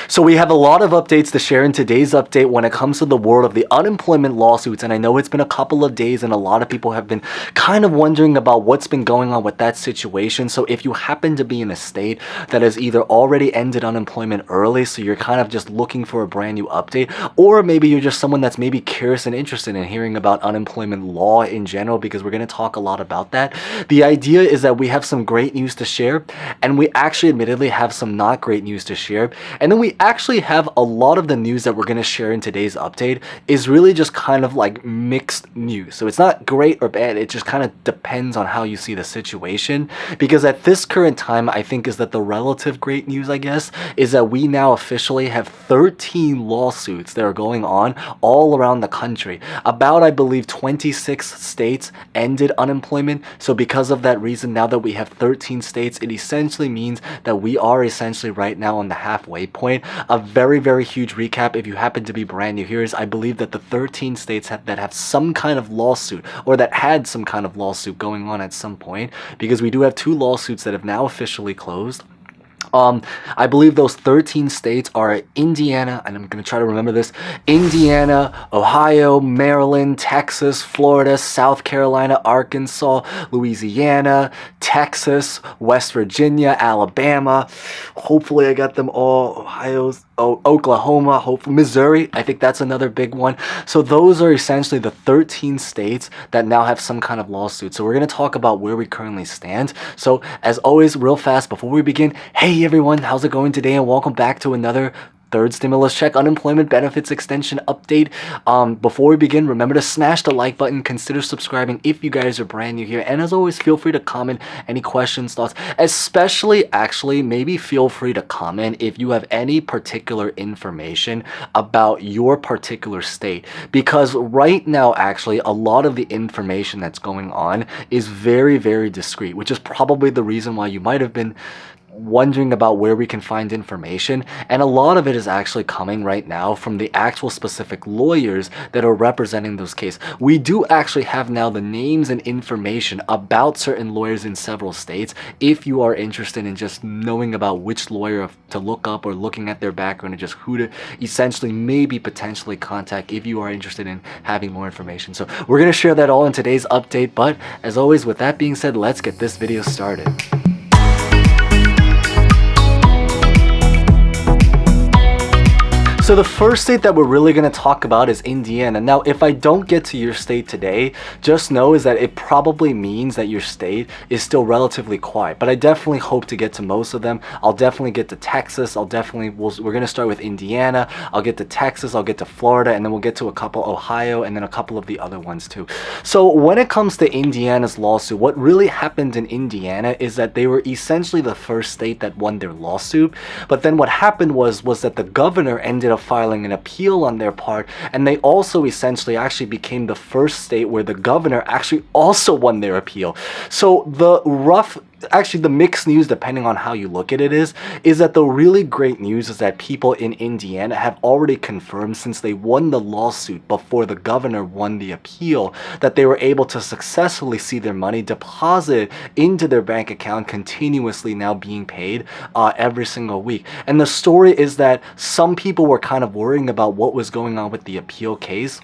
So we have a lot of updates to share in today's update when it comes to the world of the unemployment lawsuits, and I know it's been a couple of days and a lot of people have been kind of wondering about what's been going on with that situation. So if you happen to be in a state that has either already ended unemployment early, so you're kind of just looking for a brand new update, or maybe you're just someone that's maybe curious and interested in hearing about unemployment law in general, because we're going to talk a lot about that. The idea is that we have some great news to share, and we actually admittedly have some not great news to share, and then we actually have a lot of the news that we're going to share in today's update is really just kind of like mixed news. So it's not great or bad, it just kind of depends on how you see the situation, because at this current time, I think is that the relative great news, I guess, is that we now officially have 13 lawsuits that are going on all around the country. About, I believe, 26 states ended unemployment. So because of that reason, now that we have 13 states, it essentially means that we are essentially right now on the halfway point. A very, very huge recap, if you happen to be brand new here, is I believe that the 13 states that have some kind of lawsuit, or that had some kind of lawsuit going on at some point, because we do have 2 lawsuits that have now officially closed. I believe those 13 states are Indiana, and I'm going to try to remember this: Indiana, Ohio, Maryland, Texas, Florida, South Carolina, Arkansas, Louisiana, Texas, West Virginia, Alabama. Hopefully I got them all. Oklahoma, hopefully Missouri. I think that's another big one. So those are essentially the 13 states that now have some kind of lawsuit. So we're going to talk about where we currently stand. So as always, real fast before we begin, hey everyone, how's it going today? And welcome back to another third stimulus check unemployment benefits extension update. Before we begin, remember to smash the like button, consider subscribing if you guys are brand new here, and as always, feel free to comment any questions, thoughts, especially actually maybe feel free to comment if you have any particular information about your particular state, because right now actually a lot of the information that's going on is very, very discreet, which is probably the reason why you might have been wondering about where we can find information, and a lot of it is actually coming right now from the actual specific lawyers that are representing those cases. We do actually have now the names and information about certain lawyers in several states if you are interested in just knowing about which lawyer to look up, or looking at their background, and just who to essentially maybe potentially contact if you are interested in having more information. So we're going to share that all in today's update, but as always, with that being said, let's get this video started. So the first state that we're really going to talk about is Indiana. Now, if I don't get to your state today, just know is that it probably means that your state is still relatively quiet. But I definitely hope to get to most of them. I'll definitely get to Texas. We're going to start with Indiana. I'll get to Texas. I'll get to Florida, and then we'll get to a couple Ohio, and then a couple of the other ones too. So when it comes to Indiana's lawsuit, what really happened in Indiana is that they were essentially the first state that won their lawsuit. But then what happened was that the governor ended up filing an appeal on their part, and they also essentially actually became the first state where the governor actually also won their appeal. So the mixed news, depending on how you look at it, is that the really great news is that people in Indiana have already confirmed, since they won the lawsuit before the governor won the appeal, that they were able to successfully see their money deposited into their bank account, continuously now being paid every single week. And the story is that some people were kind of worrying about what was going on with the appeal case.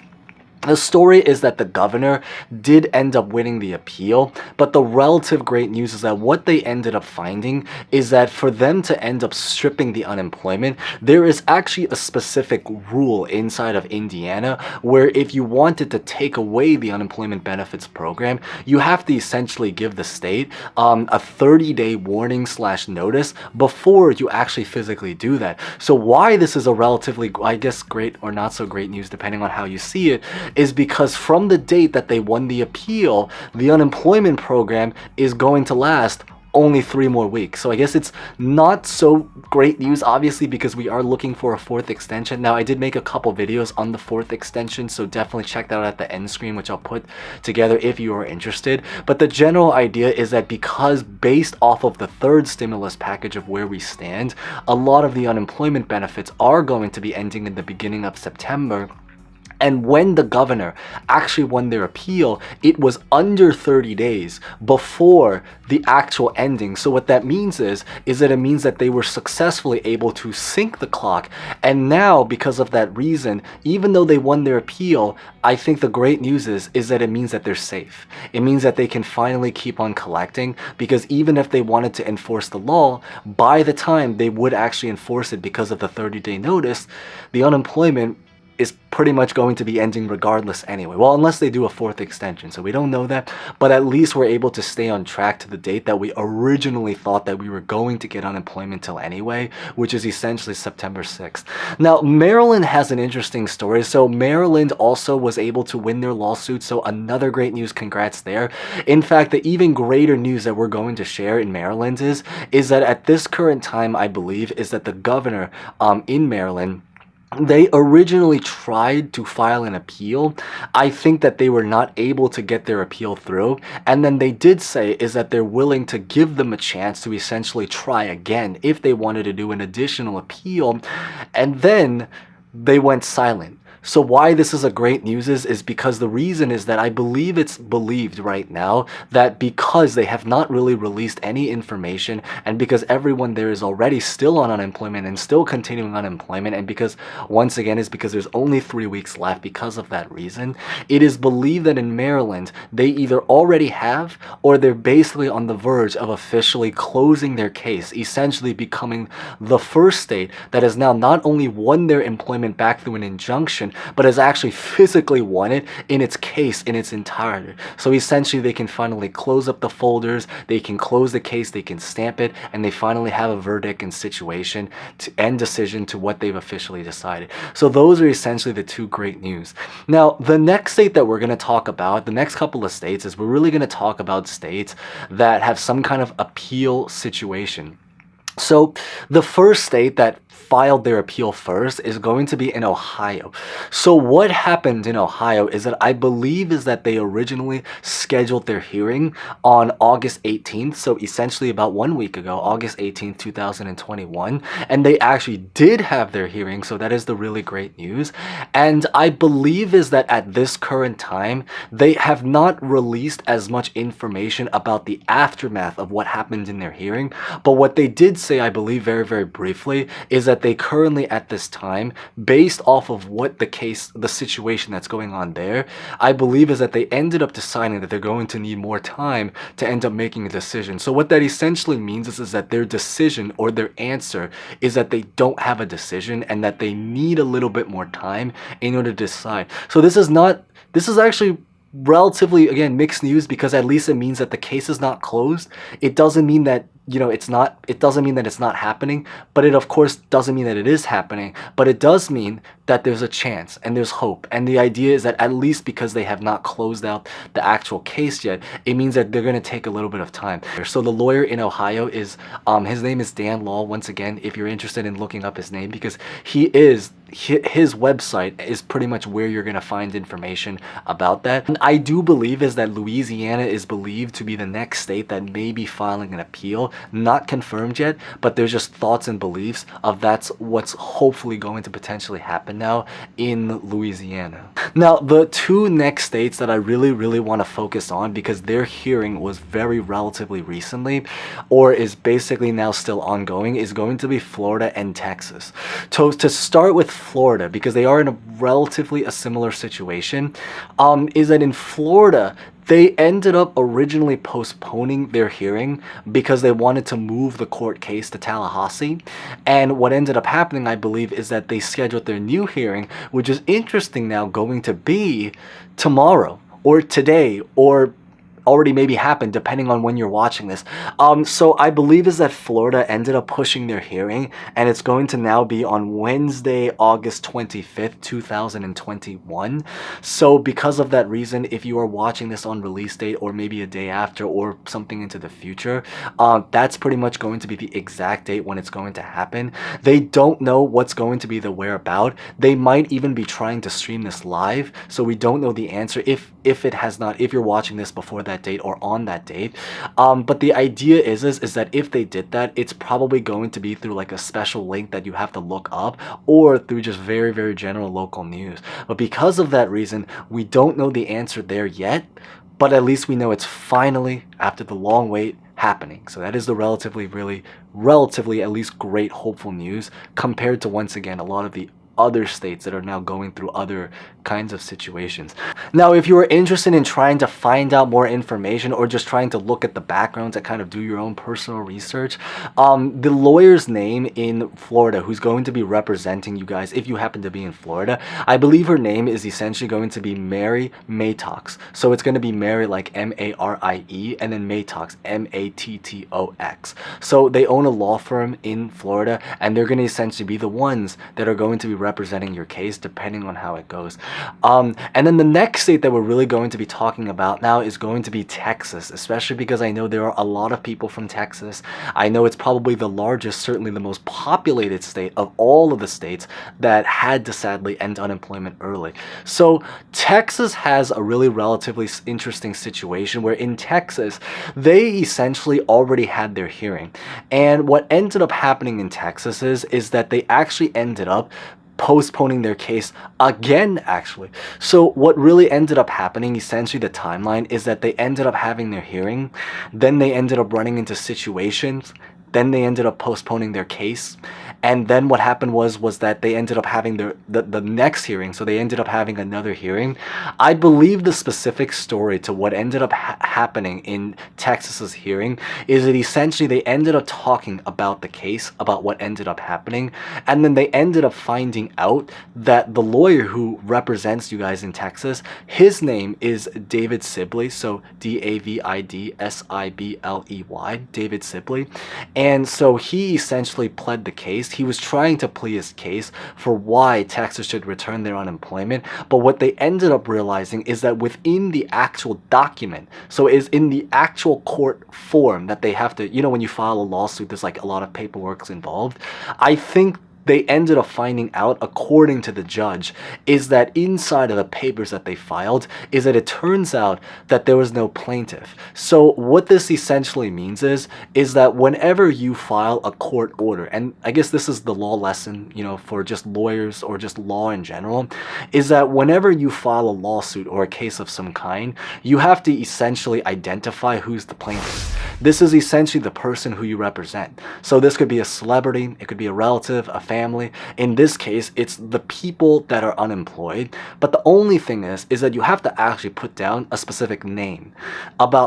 The story is that the governor did end up winning the appeal, but the relative great news is that what they ended up finding is that for them to end up stripping the unemployment, there is actually a specific rule inside of Indiana where if you wanted to take away the unemployment benefits program, you have to essentially give the state a 30-day warning / notice before you actually physically do that. So why this is a relatively, I guess, great or not so great news, depending on how you see it, is because from the date that they won the appeal, the unemployment program is going to last only 3 more weeks. So I guess it's not so great news, obviously, because we are looking for a 4th extension. Now, I did make a couple videos on the 4th extension, so definitely check that out at the end screen, which I'll put together if you are interested. But the general idea is that because based off of the 3rd stimulus package of where we stand, a lot of the unemployment benefits are going to be ending in the beginning of September. And when the governor actually won their appeal, it was under 30 days before the actual ending. So what that means is that it means that they were successfully able to sync the clock. And now, because of that reason, even though they won their appeal, I think the great news is that it means that they're safe. It means that they can finally keep on collecting, because even if they wanted to enforce the law, by the time they would actually enforce it because of the 30-day notice, the unemployment is pretty much going to be ending regardless anyway. Well, unless they do a fourth extension, so we don't know that, but at least we're able to stay on track to the date that we originally thought that we were going to get unemployment till anyway, which is essentially September 6th. Now, Maryland has an interesting story. So Maryland also was able to win their lawsuit, so another great news, congrats there. In fact, the even greater news that we're going to share in Maryland is that at this current time, I believe, is that the governor in Maryland, they originally tried to file an appeal. I think that they were not able to get their appeal through. And then they did say is that they're willing to give them a chance to essentially try again if they wanted to do an additional appeal. And then they went silent. So why this is a great news is because the reason is that I believe it's believed right now that because they have not really released any information, and because everyone there is already still on unemployment and still continuing unemployment, and because once again is because there's only 3 weeks left because of that reason, it is believed that in Maryland they either already have or they're basically on the verge of officially closing their case, essentially becoming the first state that has now not only won their employment back through an injunction, but has actually physically won it in its case in its entirety. So essentially they can finally close up the folders, they can close the case, they can stamp it, and they finally have a verdict and situation and decision to what they've officially decided. So those are essentially the two great news. Now, the next state that we're going to talk about, the next couple of states, is we're really going to talk about states that have some kind of appeal situation. So the first state that filed their appeal first is going to be in Ohio. So what happened in Ohio is that I believe is that they originally scheduled their hearing on August 18th. So essentially about 1 week ago, August 18th, 2021. And they actually did have their hearing. So that is the really great news. And I believe is that at this current time, they have not released as much information about the aftermath of what happened in their hearing. But what they did say, I believe very, very briefly, is that they currently at this time, based off of what the situation that's going on there, I believe is that they ended up deciding that they're going to need more time to end up making a decision. So what that essentially means is that their decision or their answer is that they don't have a decision and that they need a little bit more time in order to decide. So this is actually relatively, again, mixed news, because at least it means that the case is not closed. It doesn't mean that it doesn't mean that it's not happening, but it of course doesn't mean that it is happening, but it does mean that there's a chance and there's hope. And the idea is that at least because they have not closed out the actual case yet, it means that they're going to take a little bit of time. So the lawyer in Ohio is, his name is Dan Law, once again, if you're interested in looking up his name, because his website is pretty much where you're going to find information about that. And I do believe is that Louisiana is believed to be the next state that may be filing an appeal. Not confirmed yet, but there's just thoughts and beliefs of that's what's hopefully going to potentially happen now in Louisiana. Now, the two next states that I really want to focus on, because their hearing was very relatively recently, or is basically now still ongoing, is going to be Florida and Texas. To start with Florida, because they are in a relatively similar situation, is that in Florida, they ended up originally postponing their hearing because they wanted to move the court case to Tallahassee. And what ended up happening, I believe, is that they scheduled their new hearing, which is interesting now, going to be tomorrow or today or already maybe happened depending on when you're watching this. So I believe is that Florida ended up pushing their hearing, and it's going to now be on Wednesday, August 25th, 2021. So because of that reason, if you are watching this on release date or maybe a day after or something into the future, that's pretty much going to be the exact date when it's going to happen. They don't know what's going to be the whereabout. They might even be trying to stream this live, so we don't know the answer if you're watching this before that that date or on that date. But the idea is that if they did that, it's probably going to be through like a special link that you have to look up, or through just very, very general local news. But because of that reason, we don't know the answer there yet, but at least we know it's finally, after the long wait, happening. So that is the relatively at least great hopeful news, compared to, once again, a lot of the other states that are now going through other kinds of situations. Now, if you are interested in trying to find out more information, or just trying to look at the backgrounds and kind of do your own personal research, the lawyer's name in Florida who's going to be representing you guys, if you happen to be in Florida, I believe her name is essentially going to be Mary Mattox. So it's going to be Mary like M-A-R-I-E, and then Mattox, M-A-T-T-O-X. So they own a law firm in Florida, and they're going to essentially be the ones that are going to be representing your case, depending on how it goes. And then the next state that we're really going to be talking about now is going to be Texas, especially because I know there are a lot of people from Texas. I know it's probably the largest, certainly the most populated state of all of the states that had to sadly end unemployment early. So Texas has a really relatively interesting situation, where in Texas, they essentially already had their hearing. And what ended up happening in Texas is that they actually ended up postponing their case again, actually. So what really ended up happening, essentially the timeline, is that they ended up having their hearing, then they ended up running into situations, then they ended up postponing their case, and then what happened was that they ended up having the next hearing. So they ended up having another hearing. I believe the specific story to what ended up happening in Texas's hearing is that essentially they ended up talking about the case, about what ended up happening, and then they ended up finding out that the lawyer who represents you guys in Texas, his name is David Sibley, so D-A-V-I-D-S-I-B-L-E-Y, David Sibley. And so he essentially pled the case. He was trying to plead his case for why Texas should return their unemployment. But what they ended up realizing is that within the actual document, so is in the actual court form that they have to, when you file a lawsuit, there's like a lot of paperwork involved. I think they ended up finding out, according to the judge, is that inside of the papers that they filed, is that it turns out that there was no plaintiff. So what this essentially means is that whenever you file a court order, and I guess this is the law lesson, for just lawyers or just law in general, is that whenever you file a lawsuit or a case of some kind, you have to essentially identify who's the plaintiff. This is essentially the person who you represent. So this could be a celebrity, it could be a relative, a family. In this case, it's the people that are unemployed. But the only thing is that you have to actually put down a specific name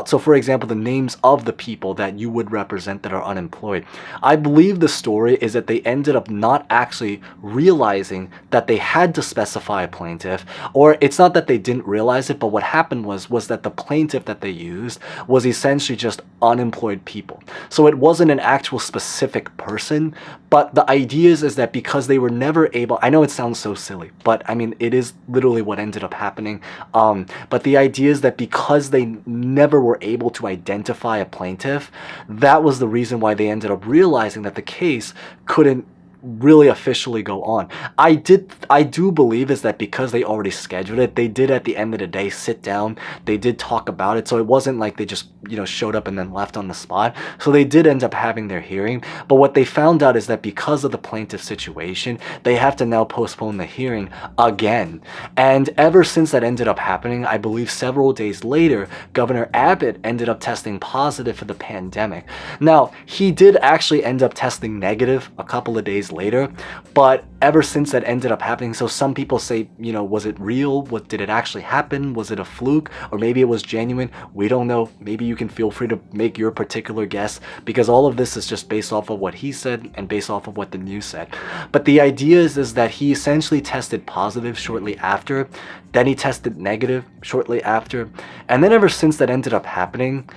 so for example, the names of the people that you would represent that are unemployed. I believe the story is that they ended up not actually realizing that they had to specify a plaintiff, or it's not that they didn't realize it, but what happened was that the plaintiff that they used was essentially just unemployed people. So it wasn't an actual specific person, but the idea is that because they were never able, I know it sounds so silly, but I mean, it is literally what ended up happening. But the idea is that because they never were able to identify a plaintiff, that was the reason why they ended up realizing that the case couldn't really officially go on. I do believe is that because they already scheduled it, they did at the end of the day sit down, they did talk about it, so it wasn't like they just showed up and then left on the spot. So they did end up having their hearing, but what they found out is that because of the plaintiff situation, they have to now postpone the hearing again. And ever since that ended up happening, I believe several days later, Governor Abbott ended up testing positive for the pandemic. Now, he did actually end up testing negative a couple of days later, but ever since that ended up happening, so some people say, was it real? Did it actually happen? Was it a fluke? Or maybe it was genuine? We don't know. Maybe you can feel free to make your particular guess, because all of this is just based off of what he said and based off of what the news said. But the idea is that he essentially tested positive shortly after, then he tested negative shortly after, and then ever since that ended up happening,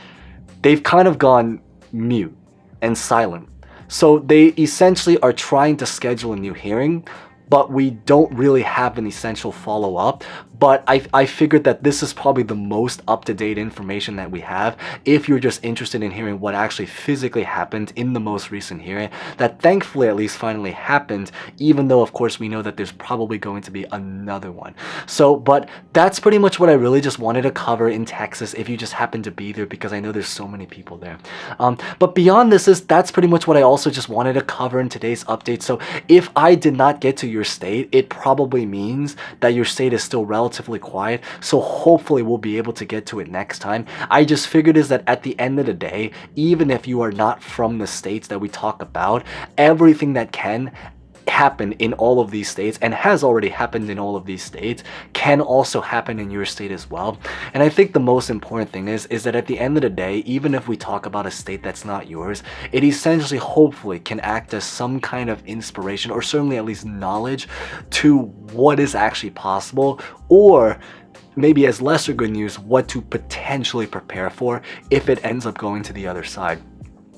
they've kind of gone mute and silent. So they essentially are trying to schedule a new hearing, but we don't really have an essential follow-up. But I figured that this is probably the most up-to-date information that we have if you're just interested in hearing what actually physically happened in the most recent hearing that thankfully at least finally happened, even though of course we know that there's probably going to be another one. So, but that's pretty much what I really just wanted to cover in Texas if you just happen to be there, because I know there's so many people there. But beyond this, that's pretty much what I also just wanted to cover in today's update. So if I did not get to your state, it probably means that your state is still relatively quiet, so hopefully we'll be able to get to it next time. I just figured is that at the end of the day, even if you are not from the states that we talk about, everything that can happen in all of these states and has already happened in all of these states can also happen in your state as well. And I think the most important thing is that at the end of the day, even if we talk about a state that's not yours, it essentially hopefully can act as some kind of inspiration, or certainly at least knowledge to what is actually possible, or maybe as lesser good news, what to potentially prepare for if it ends up going to the other side.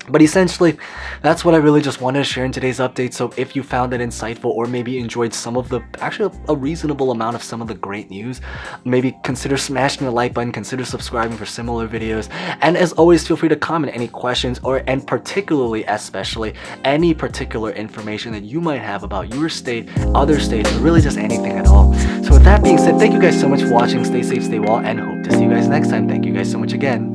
But essentially, that's what I really just wanted to share in today's update. So if you found it insightful, or maybe enjoyed some of the, actually a reasonable amount of some of the great news, maybe consider smashing the like button, consider subscribing for similar videos. And as always, feel free to comment any questions, and particularly, especially, any particular information that you might have about your state, other states, or really just anything at all. So with that being said, thank you guys so much for watching. Stay safe, stay well, and hope to see you guys next time. Thank you guys so much again.